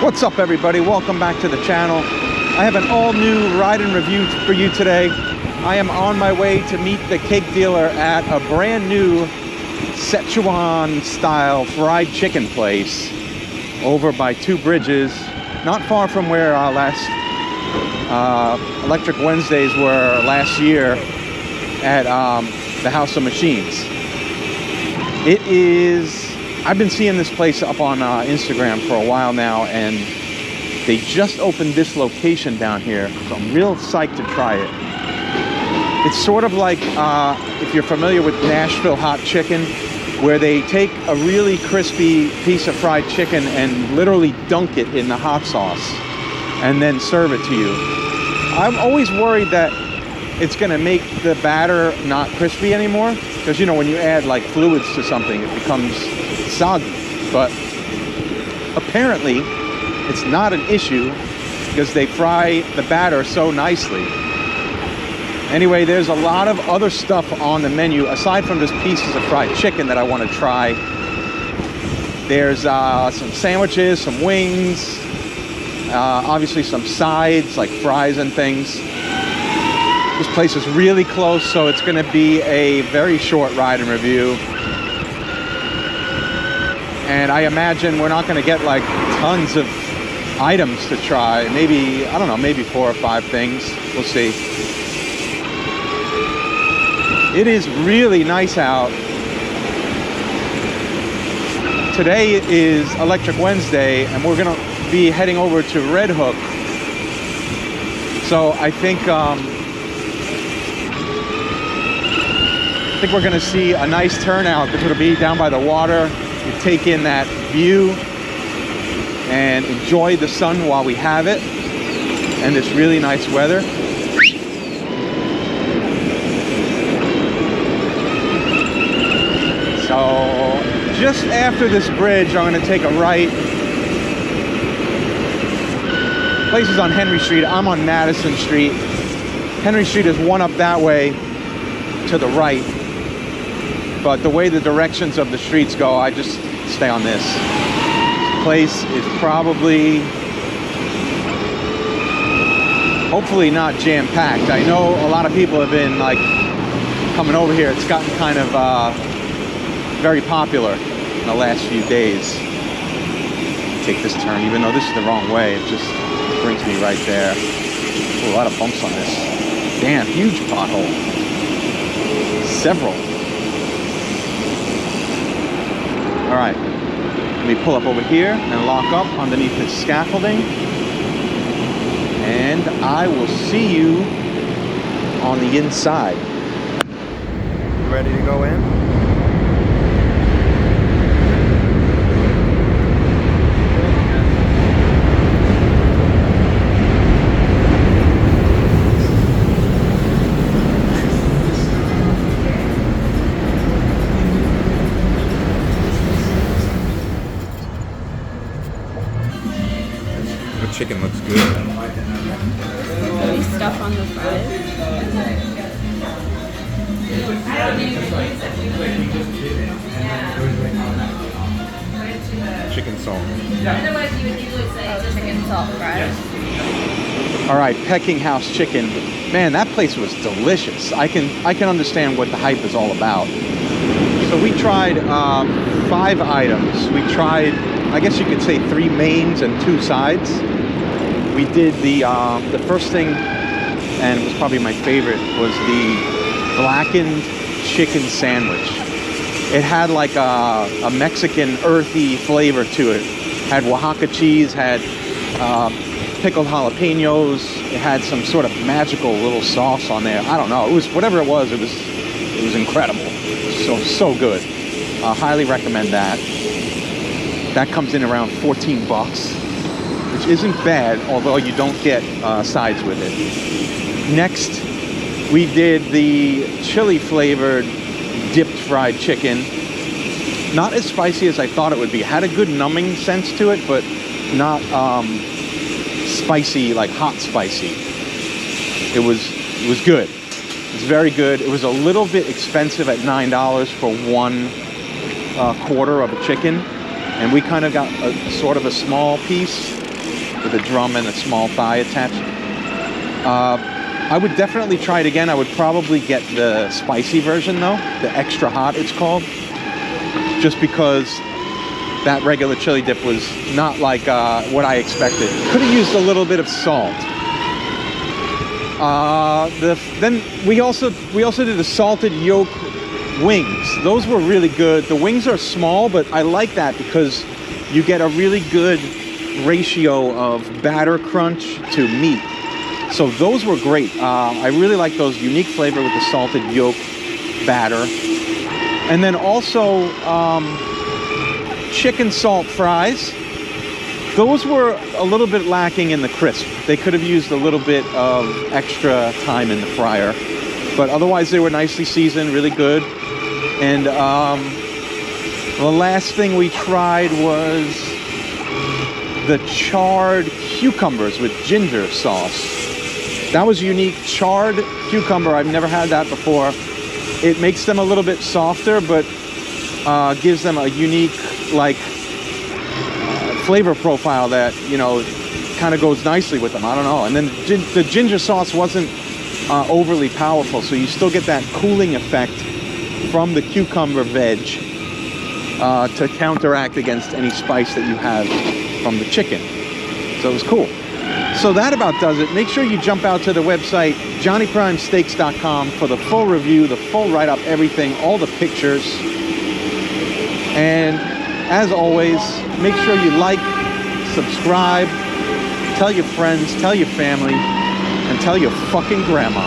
What's up, everybody? Welcome back to the channel. I have an all-new ride and review for you today. I am on my way to meet the cake dealer at a brand new Szechuan style fried chicken place over by Two Bridges, not far from where our last Electric Wednesdays were last year at the House of Machines. It is, I've been seeing this place up on Instagram for a while now, and they just opened this location down here, so I'm real psyched to try it. It's sort of like, if you're familiar with Nashville hot chicken, where they take a really crispy piece of fried chicken and literally dunk it in the hot sauce and then serve it to you. I'm always worried that it's gonna make the batter not crispy anymore, because you know, when you add like fluids to something, it becomes soggy. But apparently it's not an issue because they fry the batter so nicely. Anyway, there's a lot of other stuff on the menu aside from just pieces of fried chicken that I want to try. There's some sandwiches, some wings, obviously some sides like fries and things. This place is really close, so it's going to be a very short ride and review. And I imagine we're not going to get like tons of items to try. Maybe, I don't know, maybe 4 or 5 things. We'll see. It is really nice out. Today is Electric Wednesday, and we're going to be heading over to Red Hook. So I think we're going to see a nice turnout because it'll be down by the water. You take in that view and enjoy the sun while we have it, and this really nice weather. So just after this bridge, I'm going to take a right. Place is on Henry Street. I'm on Madison Street. Henry Street is one up that way to the right. But the way the directions of the streets go, I just stay on this. This place is probably, hopefully not jam-packed. I know a lot of people have been like coming over here. It's gotten kind of very popular in the last few days. Take this turn, even though this is the wrong way, it just brings me right there. Ooh, a lot of bumps on this. Damn, huge pothole. Several. All right, let me pull up over here and lock up underneath this scaffolding, and I will see you on the inside. Ready to go in? Chicken looks good. Any stuff on the fries? Chicken salt. Oh, chicken salt fries. All right, Pecking House Chicken. Man, that place was delicious. I can understand what the hype is all about. So we tried 5 items. We tried, I guess you could say, 3 mains and 2 sides. We did the first thing, and it was probably my favorite, was the blackened chicken sandwich. It had like a Mexican earthy flavor to it. Had Oaxaca cheese, had pickled jalapenos. It had some sort of magical little sauce on there. I don't know. It was whatever it was. It was incredible. So good. Highly recommend that. That comes in around 14 bucks. Which isn't bad, although you don't get sides with it. Next, we did the chili flavored dipped fried chicken. Not as spicy as I thought it would be. It had a good numbing sense to it, but not spicy, like hot spicy. It was good. It's very good. It was a little bit expensive at $9 for 1 quarter of a chicken. And we kind of got a sort of a small piece. with a drum and a small thigh attached. I would definitely try it again. I would probably get the spicy version though, the extra hot it's called, just because that regular chili dip was not like what I expected. Could have used a little bit of salt. Then we also did the salted yolk wings. Those were really good. The wings are small, but I like that because you get a really good ratio of batter crunch to meat. So those were great. I really like those, unique flavor with the salted yolk batter. And then also chicken salt fries. Those were a little bit lacking in the crisp. They could have used a little bit of extra time in the fryer. But otherwise they were nicely seasoned, really good. And the last thing we tried was the charred cucumbers with ginger sauce. That was unique. Charred cucumber, I've never had that before. It makes them a little bit softer, but gives them a unique, like, flavor profile that, you know, kind of goes nicely with them. I don't know. And then the ginger sauce wasn't overly powerful, so you still get that cooling effect from the cucumber veg to counteract against any spice that you have from the chicken. So it was cool. So that about does it. Make sure you jump out to the website, johnnyprimesteaks.com, for the full review, the full write-up, everything, all the pictures. And as always, make sure you like, subscribe, tell your friends, tell your family, and tell your fucking grandma.